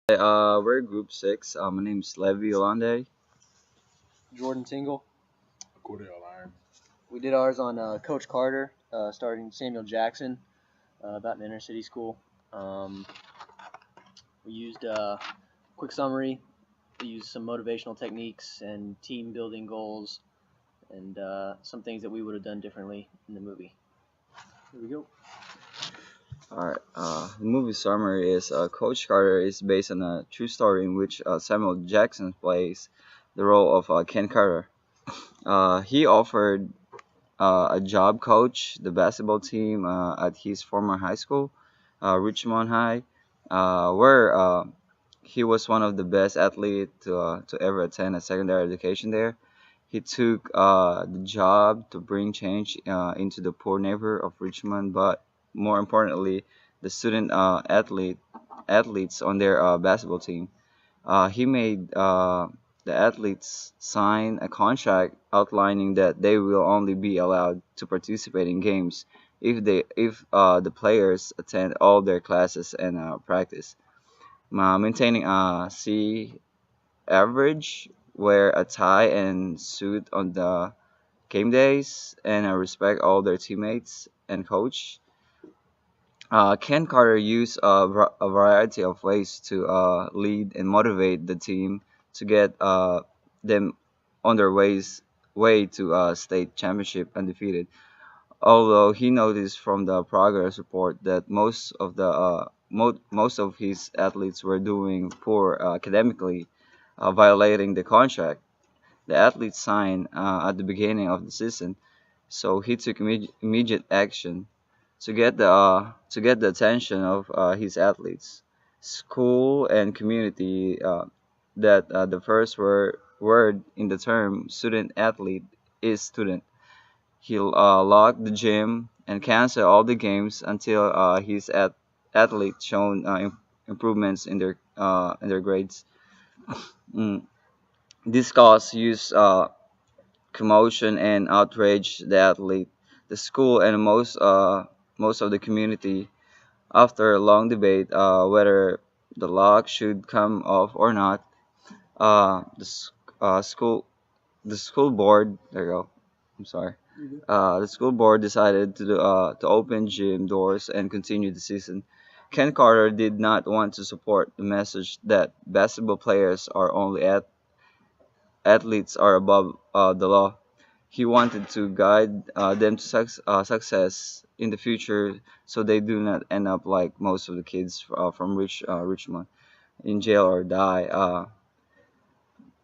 We're group six. My name's Levy Yolande. Jordan Tingle. Cordell Iron. We did ours on Coach Carter, starting Samuel Jackson, about an inner city school. We used quick summary. We used some motivational techniques and team building goals, and some things that we would have done differently in the movie. Here we go. Alright, the movie summary is Coach Carter is based on a true story in which Samuel Jackson plays the role of Ken Carter. He offered a job coach the basketball team at his former high school, Richmond High, where he was one of the best athletes to ever attend a secondary education there. He took the job to bring change into the poor neighborhood of Richmond, but more importantly, the student athletes on their basketball team. He made the athletes sign a contract outlining that they will only be allowed to participate in games if the players attend all their classes and practice. Maintaining a C average, wear a tie and suit on the game days, and respect all their teammates and coach. Ken Carter used a variety of ways to lead and motivate the team to get them on their way to state championship undefeated. Although he noticed from the progress report that most of his athletes were doing poor academically, violating the contract the athletes signed at the beginning of the season, so he took immediate action to get the attention of his athletes, school, and community. That the first word in the term student athlete is student. He'll lock the gym and cancel all the games until his athletes shown improvements in their grades. Mm. This cause use commotion and outrage the athlete, the school, and most of the community. After a long debate whether the lock should come off or not, uh, the s- uh, school the school board there you go. I'm sorry. The school board decided to open gym doors and continue the season. Ken Carter did not want to support the message that basketball players are only athletes are above the law. He wanted to guide them to success in the future so they do not end up like most of the kids from Richmond in jail or die.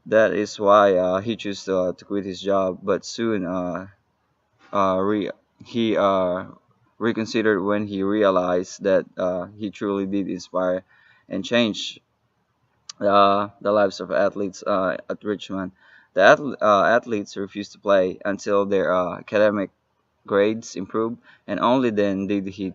That is why he chose to quit his job, but soon re- he reconsidered when he realized that he truly did inspire and change the lives of athletes at Richmond. The athletes refused to play until their academic grades improved, and only then did he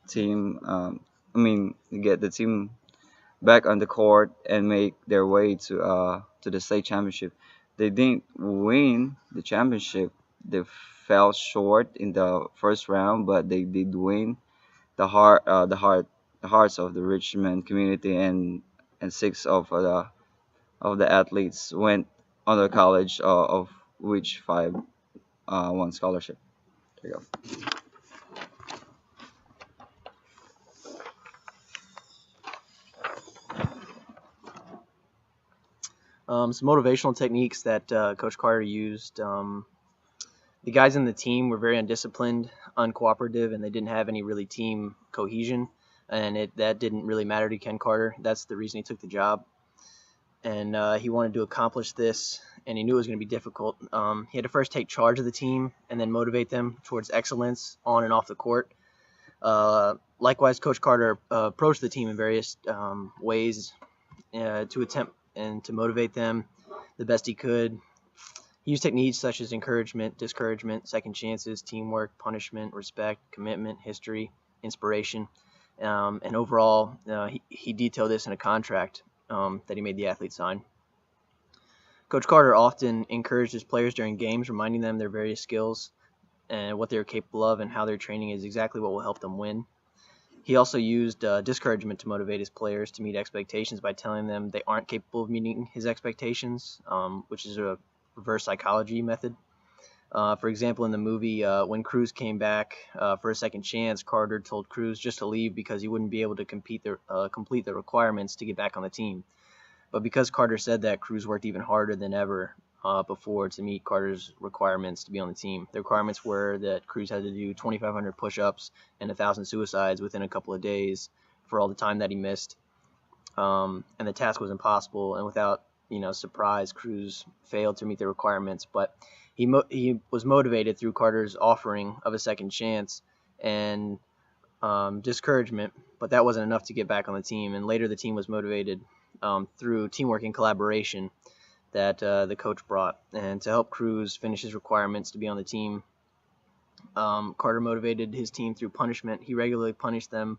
team. Get the team back on the court and make their way to the state championship. They didn't win the championship. They fell short in the first round, but they did win the hearts of the Richmond community, and six of the athletes went on to college, of which five won scholarship. There you go. Some motivational techniques that Coach Carter used. The guys in the team were very undisciplined, uncooperative, and they didn't have any really team cohesion. And that didn't really matter to Ken Carter. That's the reason he took the job. And he wanted to accomplish this, and he knew it was going to be difficult. He had to first take charge of the team and then motivate them towards excellence on and off the court. Likewise, Coach Carter approached the team in various ways to attempt and to motivate them the best he could. He used techniques such as encouragement, discouragement, second chances, teamwork, punishment, respect, commitment, history, inspiration. And overall, he detailed this in a contract that he made the athletes sign. Coach Carter often encouraged his players during games, reminding them their various skills and what they're capable of, and how their training is exactly what will help them win. He also used discouragement to motivate his players to meet expectations by telling them they aren't capable of meeting his expectations, which is a reverse psychology method. For example, in the movie, when Cruz came back for a second chance, Carter told Cruz just to leave because he wouldn't be able to complete the requirements to get back on the team. But because Carter said that, Cruz worked even harder than ever before to meet Carter's requirements to be on the team. The requirements were that Cruz had to do 2,500 push-ups and 1,000 suicides within a couple of days for all the time that he missed. And the task was impossible, and without surprise, Cruz failed to meet the requirements. But he was motivated through Carter's offering of a second chance and discouragement, but that wasn't enough to get back on the team. And later, the team was motivated through teamwork and collaboration that the coach brought. And to help Cruz finish his requirements to be on the team, Carter motivated his team through punishment. He regularly punished them,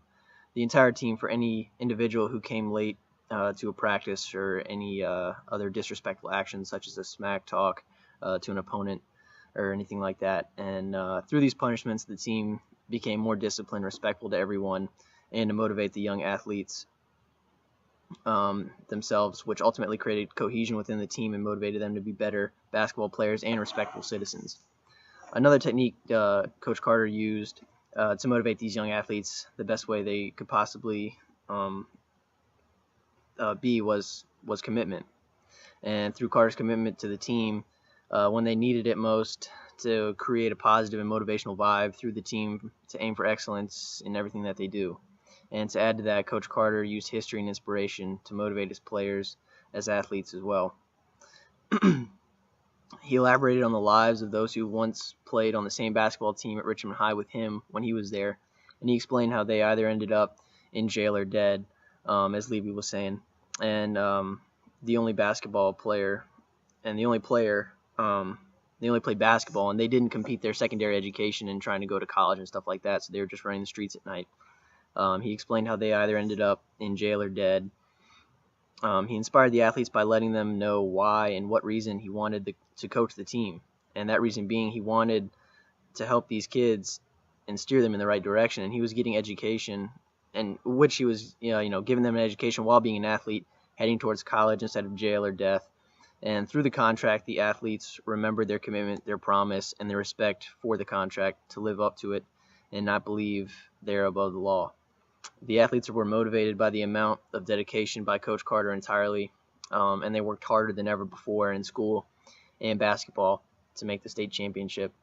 the entire team, for any individual who came late to a practice or any other disrespectful actions, such as a smack talk to an opponent or anything like that. And through these punishments, the team became more disciplined, respectful to everyone, and to motivate the young athletes themselves, which ultimately created cohesion within the team and motivated them to be better basketball players and respectful citizens. Another technique Coach Carter used to motivate these young athletes the best way they could possibly be was commitment. And through Carter's commitment to the team, when they needed it most, to create a positive and motivational vibe through the team to aim for excellence in everything that they do. And to add to that, Coach Carter used history and inspiration to motivate his players as athletes as well. He elaborated on the lives of those who once played on the same basketball team at Richmond High with him when he was there, and he explained how they either ended up in jail or dead, as Levy was saying. And the only basketball player, and the only player, they only played basketball, and they didn't complete their secondary education and trying to go to college and stuff like that, so they were just running the streets at night. He explained how they either ended up in jail or dead. He inspired the athletes by letting them know why and what reason he wanted to coach the team, and that reason being he wanted to help these kids and steer them in the right direction. And he was getting education, and which he was giving them an education while being an athlete, heading towards college instead of jail or death. And through the contract, the athletes remembered their commitment, their promise, and their respect for the contract to live up to it and not believe they're above the law. The athletes were motivated by the amount of dedication by Coach Carter entirely, and they worked harder than ever before in school and basketball to make the state championship,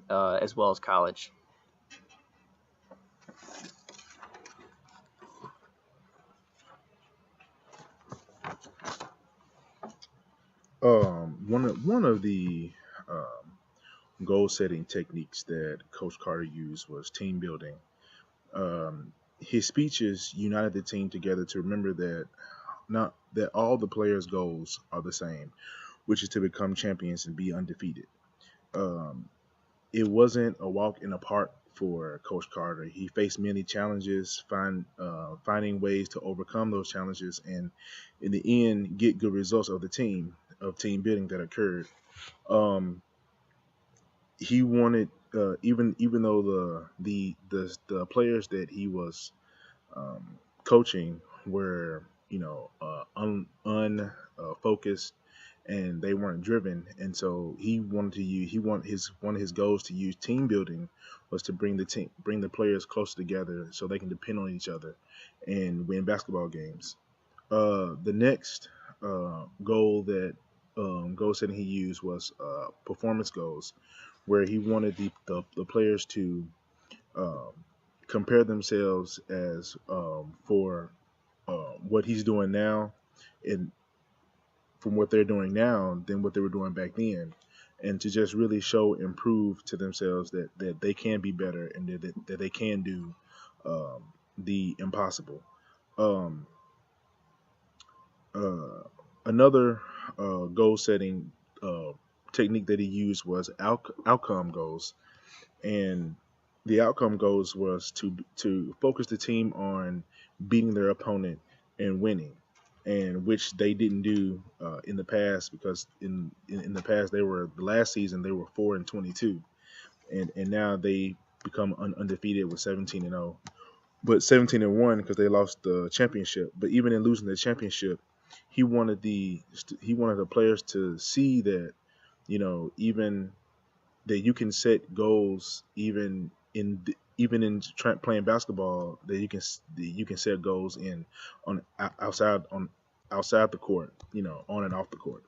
as well as college. One of the goal setting techniques that Coach Carter used was team building. His speeches united the team together to remember that not that all the players' goals are the same, which is to become champions and be undefeated. Um, it wasn't a walk in the park for Coach Carter. He faced many challenges, finding ways to overcome those challenges, and in the end, get good results of team building that occurred. Um, he wanted, even though the players that he was coaching were focused, and they weren't driven, and so one of his goals to use team building was to bring the players closer together so they can depend on each other and win basketball games. The next goal setting he used was performance goals, where he wanted the players to um, compare themselves as for what he's doing now, and from what they're doing now than what they were doing back then, and to just really show and prove to themselves that they can be better and that they can do the impossible. Um, uh, Another goal setting technique that he used was outcome goals, and the outcome goals was to focus the team on beating their opponent and winning, and which they didn't do in the past, because in the past the last season they were 4-22, and now they become undefeated with 17-0. but 17-1 because they lost the championship. But even in losing the championship, he wanted the players to see that, even that you can set goals playing basketball, that you can set goals in on outside the court, on and off the court.